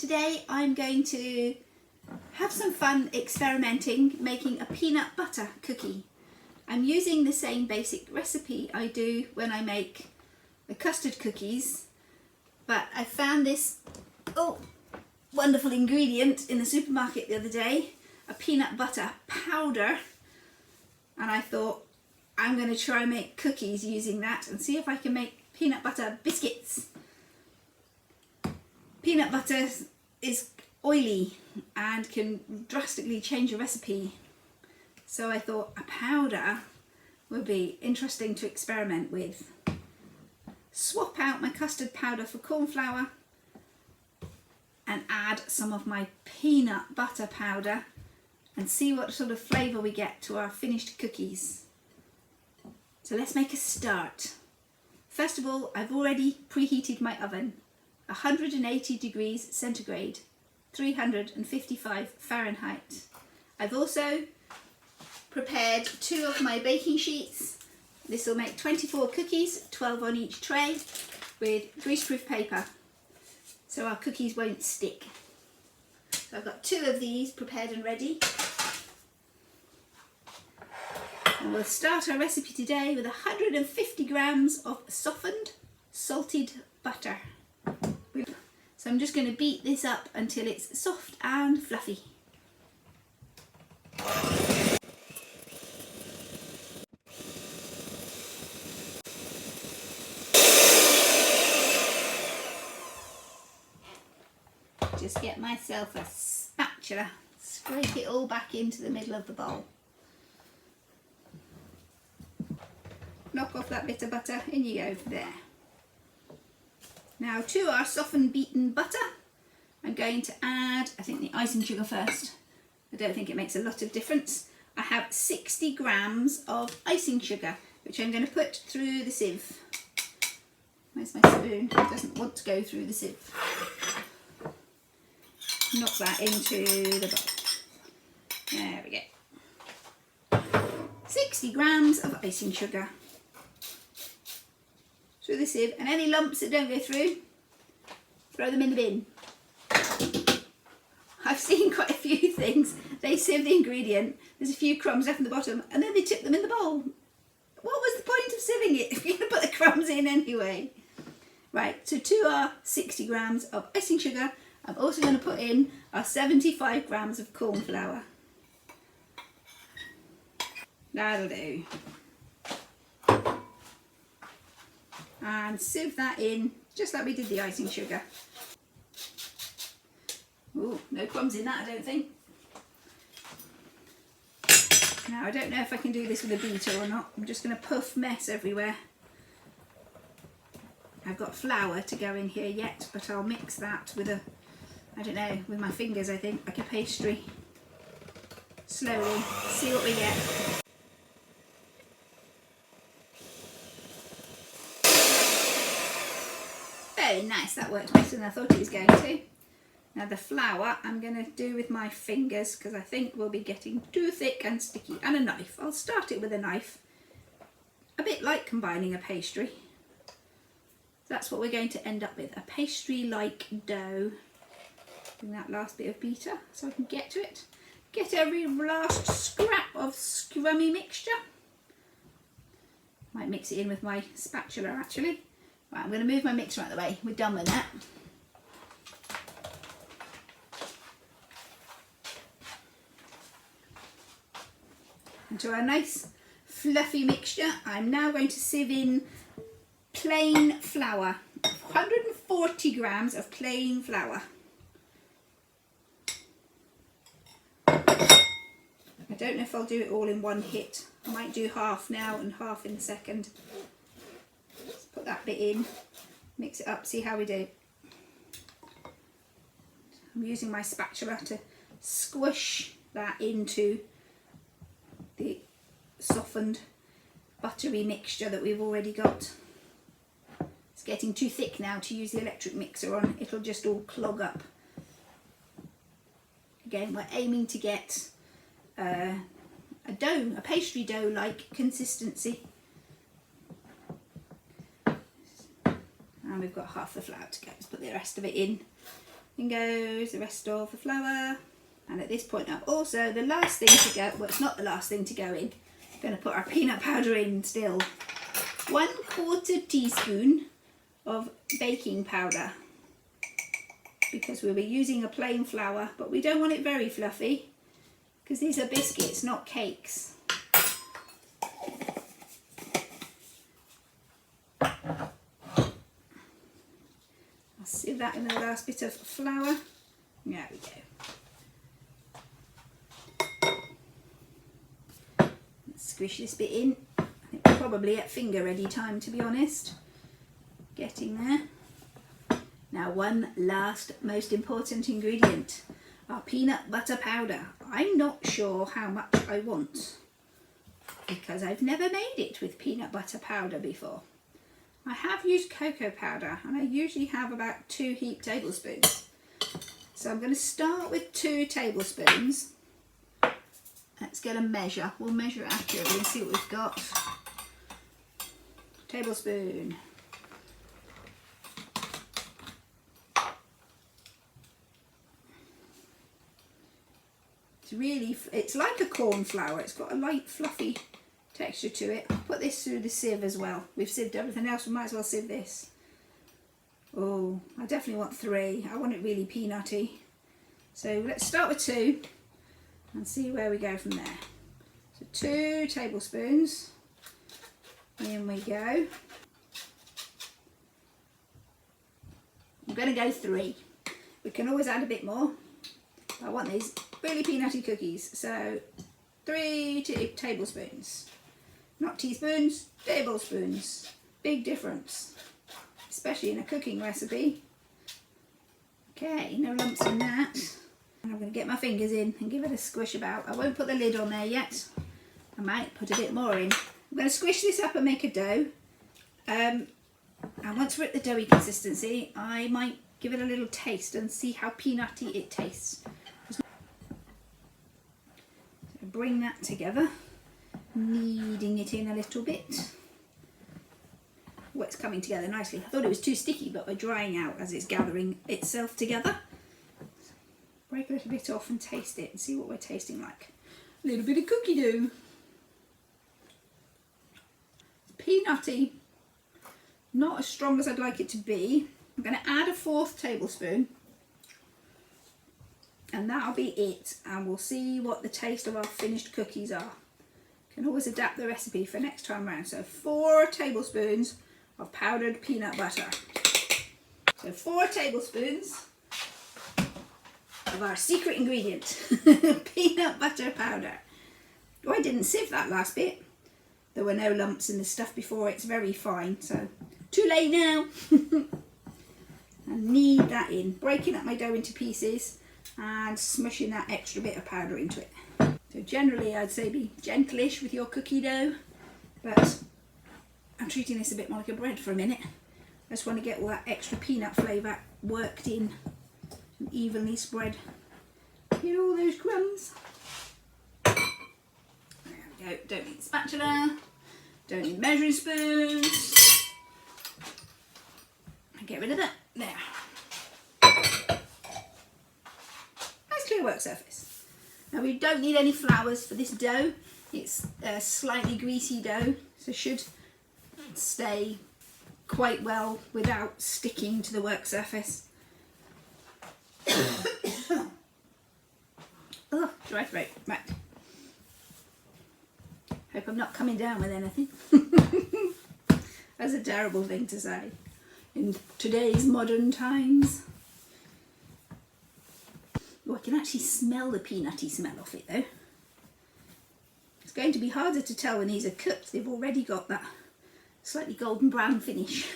Today I'm going to have some fun experimenting making a peanut butter cookie. I'm using the same basic recipe I do when I make the custard cookies, but I found this wonderful ingredient in the supermarket the other day, a peanut butter powder, and I thought I'm going to try and make cookies using that and see if I can make peanut butter biscuits. Peanut butter is oily and can drastically change a recipe, so I thought a powder would be interesting to experiment with. Swap out my custard powder for corn flour and add some of my peanut butter powder and see what sort of flavour we get to our finished cookies. So let's make a start. First of all, I've already preheated my oven, 180 degrees centigrade, 355 Fahrenheit. I've also prepared 2 of my baking sheets. This will make 24 cookies, 12 on each tray, with greaseproof paper, so our cookies won't stick. So I've got 2 of these prepared and ready. And we'll start our recipe today with 150 grams of softened salted butter. So I'm just going to beat this up until it's soft and fluffy. Just get myself a spatula, scrape it all back into the middle of the bowl. Knock off that bit of butter, in you go, there. Now to our softened beaten butter, I'm going to add, I think, the icing sugar first. I don't think it makes a lot of difference. I have 60 grams of icing sugar, which I'm going to put through the sieve. Where's my spoon? It doesn't want to go through the sieve. Knock that into the bowl. There we go. 60 grams of icing sugar through the sieve, and any lumps that don't go through, throw them in the bin. I've seen quite a few things. They sieve the ingredient, there's a few crumbs left in the bottom, and then they tip them in the bowl. What was the point of sieving it if you're going to put the crumbs in anyway? Right, so to our 60 grams of icing sugar, I'm also going to put in our 75 grams of corn flour. That'll do. And sieve that in just like we did the icing sugar. Ooh, no crumbs in that, I don't think. Now I don't know if I can do this with a beater or not. I'm just going to puff mess everywhere. I've got flour to go in here yet, but I'll mix that with with my fingers, I think, like a pastry. Slowly, see what we get. Very nice, that worked better than I thought it was going to. Now the flour I'm going to do with my fingers because I think we'll be getting too thick and sticky. And a knife. I'll start it with a knife. A bit like combining a pastry. That's what we're going to end up with, a pastry-like dough. Bring that last bit of beater so I can get to it. Get every last scrap of scrummy mixture. Might mix it in with my spatula actually. Right, I'm going to move my mixer out of the way. We're done with that. And to our nice fluffy mixture, I'm now going to sieve in plain flour. 140 grams of plain flour. I don't know if I'll do it all in one hit. I might do half now and half in a second. Let's put that bit in, mix it up, see how we do. I'm using my spatula to squish that into the softened buttery mixture that we've already got. It's getting too thick now to use the electric mixer on. It'll just all clog up. Again, we're aiming to get a dough, a pastry dough-like consistency. And we've got half the flour to go. Let's put the rest of it in. In goes the rest of the flour. And at this point now, also the last thing to go, well, it's not the last thing to go in. I'm going to put our peanut powder in still. 1/4 teaspoon of baking powder, because we'll be using a plain flour, but we don't want it very fluffy because these are biscuits, not cakes. I'll sieve that in the last bit of flour. There we go. Squish this bit in. I think we're probably at finger ready time, to be honest. Getting there. Now one last most important ingredient, our peanut butter powder. I'm not sure how much I want because I've never made it with peanut butter powder before. I have used cocoa powder and I usually have about 2 heaped tablespoons. So I'm going to start with 2 tablespoons. Let's get a measure. We'll measure it accurately and see what we've got. Tablespoon. It's like a corn flour. It's got a light fluffy texture to it. I'll put this through the sieve as well. We've sieved everything else, we might as well sieve this. Oh, I definitely want 3. I want it really peanutty. So let's start with 2 and see where we go from there. So 2 tablespoons. In we go. I'm going to go 3. We can always add a bit more. I want these really peanutty cookies. So 3 tablespoons. Not teaspoons, tablespoons. Big difference, especially in a cooking recipe. Okay, no lumps in that. And I'm going to get my fingers in and give it a squish about. I won't put the lid on there yet. I might put a bit more in. I'm going to squish this up and make a dough. And once we're at the doughy consistency, I might give it a little taste and see how peanutty it tastes. So bring that together, kneading it in a little bit. Oh, it's coming together nicely. I thought it was too sticky, but we're drying out as it's gathering itself together. Break a little bit off and taste it and see what we're tasting like. A little bit of cookie dough. It's peanutty, not as strong as I'd like it to be. I'm going to add a 4th tablespoon and that'll be it, and we'll see what the taste of our finished cookies are. Can always adapt the recipe for next time round. So 4 tablespoons of powdered peanut butter. So 4 tablespoons of our secret ingredient, peanut butter powder. Oh, I didn't sieve that last bit. There were no lumps in the stuff before. It's very fine, so too late now. And knead that in, breaking up my dough into pieces and smushing that extra bit of powder into it. So generally I'd say be gentlish with your cookie dough, but I'm treating this a bit more like a bread for a minute. I just want to get all that extra peanut flavour worked in and evenly spread. Get all those crumbs. There we go. Don't need spatula, don't need measuring spoons. And get rid of that. There. Nice clear work surface. Now we don't need any flours for this dough. It's a slightly greasy dough, so should stay quite well without sticking to the work surface. Oh, dry throat. Right. Hope I'm not coming down with anything. That's a terrible thing to say in today's modern times. Oh, I can actually smell the peanutty smell off it though. It's going to be harder to tell when these are cooked. They've already got that slightly golden brown finish.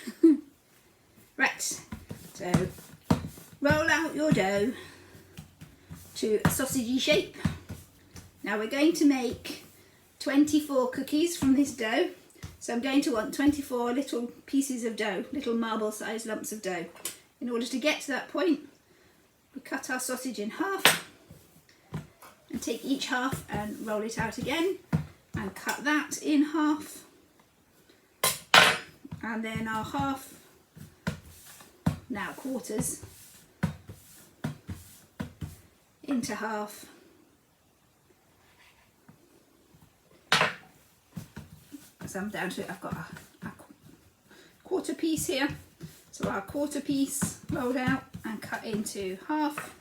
Right, so roll out your dough to a sausagey shape. Now we're going to make 24 cookies from this dough. So I'm going to want 24 little pieces of dough, little marble sized lumps of dough. In order to get to that point, we cut our sausage in half and take each half and roll it out again and cut that in half. And then our half, now quarters, into half. So I'm down to it. I've got a quarter piece here. So our quarter piece rolled out and cut into half.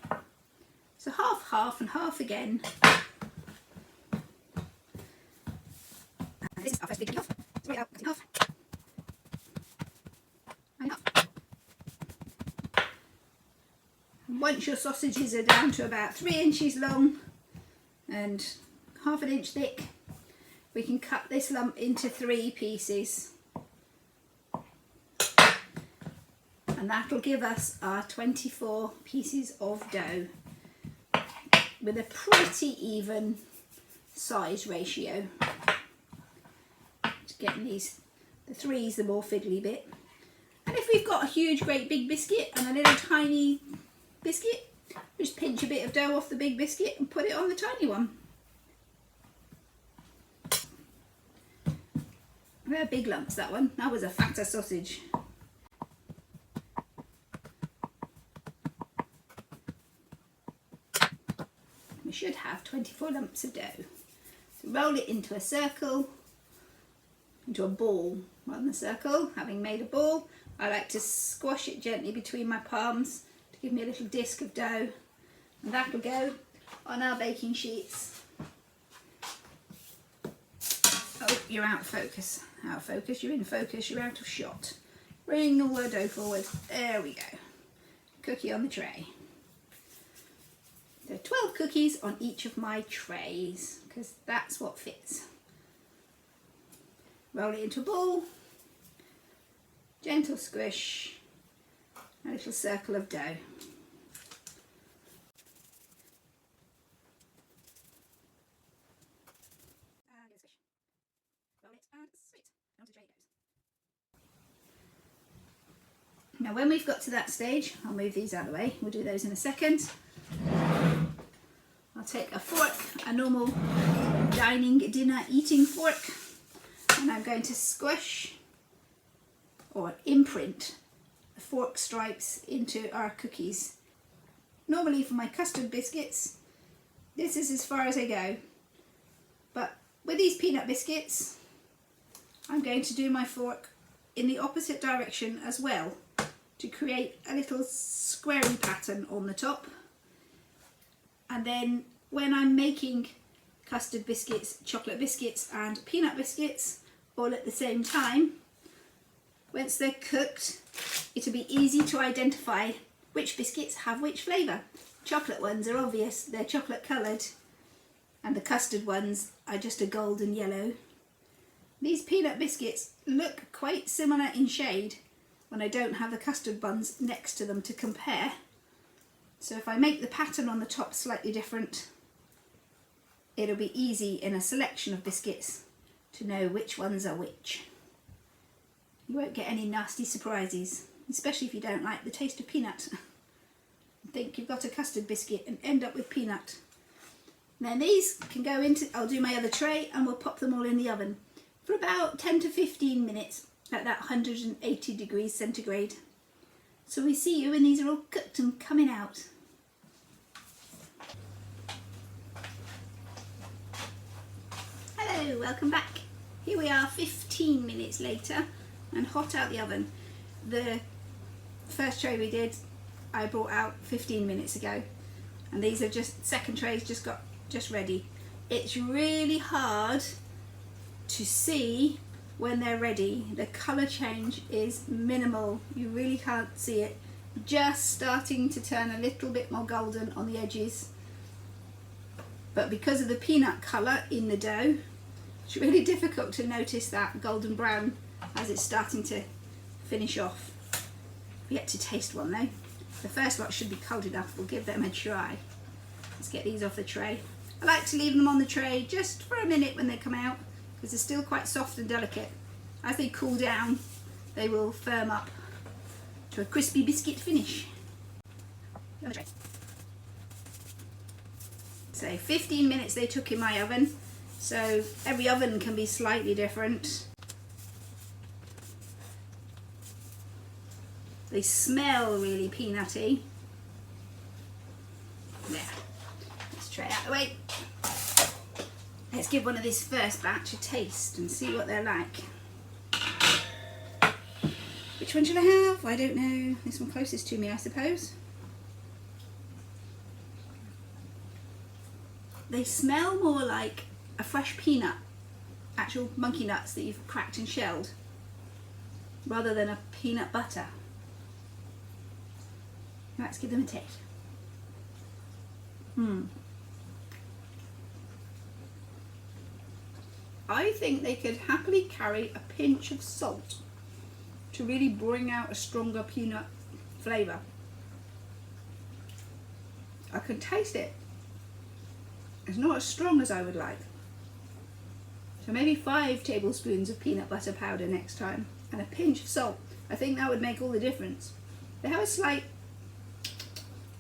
So half, half and half again. And this is our first big half. So right out, cutting half. And up. And once your sausages are down to about 3 inches long and half an inch thick, we can cut this lump into 3 pieces. And that'll give us our 24 pieces of dough with a pretty even size ratio. Just getting these, the 3's the more fiddly bit. And if we've got a huge, great big biscuit and a little tiny biscuit, just pinch a bit of dough off the big biscuit and put it on the tiny one. They're big lumps, that one. That was a fatter sausage. We should have 24 lumps of dough. So roll it into a circle, into a ball. Rather than a circle, having made a ball, I like to squash it gently between my palms to give me a little disc of dough. And that will go on our baking sheets. Oh, you're out of focus. Out of focus, you're in focus, you're out of shot. Bring all the dough forward. There we go. Cookie on the tray. So 12 cookies on each of my trays, because that's what fits. Roll it into a ball. Gentle squish. A little circle of dough. Now when we've got to that stage, I'll move these out of the way, we'll do those in a second. I'll take a fork, a normal dining, dinner, eating fork, and I'm going to squish or imprint the fork stripes into our cookies. Normally for my custard biscuits, this is as far as I go, but with these peanut biscuits, I'm going to do my fork in the opposite direction as well, to create a little squarey pattern on the top. And then when I'm making custard biscuits, chocolate biscuits and peanut biscuits all at the same time, once they're cooked, it'll be easy to identify which biscuits have which flavour. Chocolate ones are obvious, they're chocolate coloured, and the custard ones are just a golden yellow. These peanut biscuits look quite similar in shade when I don't have the custard buns next to them to compare. So if I make the pattern on the top slightly different, it'll be easy in a selection of biscuits to know which ones are which. You won't get any nasty surprises, especially if you don't like the taste of peanut. Think you've got a custard biscuit and end up with peanut. Then these can go into, I'll do my other tray and we'll pop them all in the oven for about 10 to 15 minutes at that 180 degrees centigrade. So we see you when these are all cooked and coming out. Hello, welcome back. Here we are 15 minutes later and hot out the oven. The first tray we did, I brought out 15 minutes ago, and these are just second trays just ready. It's really hard to see when they're ready. The colour change is minimal, you really can't see it. Just starting to turn a little bit more golden on the edges, but because of the peanut colour in the dough, it's really difficult to notice that golden brown as it's starting to finish off. We've yet to taste one though. The first lot should be cold enough, we'll give them a try. Let's get these off the tray. I like to leave them on the tray just for a minute when they come out, because they're still quite soft and delicate. As they cool down, they will firm up to a crispy biscuit finish. So 15 minutes they took in my oven, so every oven can be slightly different. They smell really peanutty. There. tray out of the way. Let's give one of this first batch a taste and see what they're like. Which one should I have? I don't know. This one closest to me, I suppose. They smell more like a fresh peanut, actual monkey nuts that you've cracked and shelled, rather than a peanut butter. Let's give them a taste. I think they could happily carry a pinch of salt to really bring out a stronger peanut flavour. I can taste it. It's not as strong as I would like. So maybe 5 tablespoons of peanut butter powder next time and a pinch of salt. I think that would make all the difference. They have a slight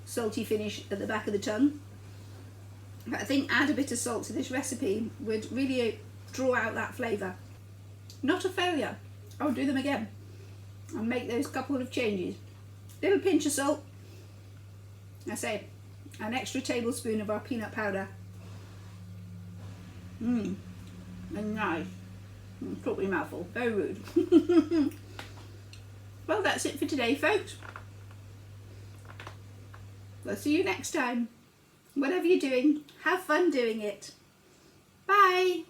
salty finish at the back of the tongue, but I think add a bit of salt to this recipe would really draw out that flavour. Not a failure. I would do them again and make those couple of changes. Little pinch of salt. I say an extra tablespoon of our peanut powder. And nice. Took me a mouthful. Very rude. Well, that's it for today, folks. We'll see you next time. Whatever you're doing, have fun doing it. Bye.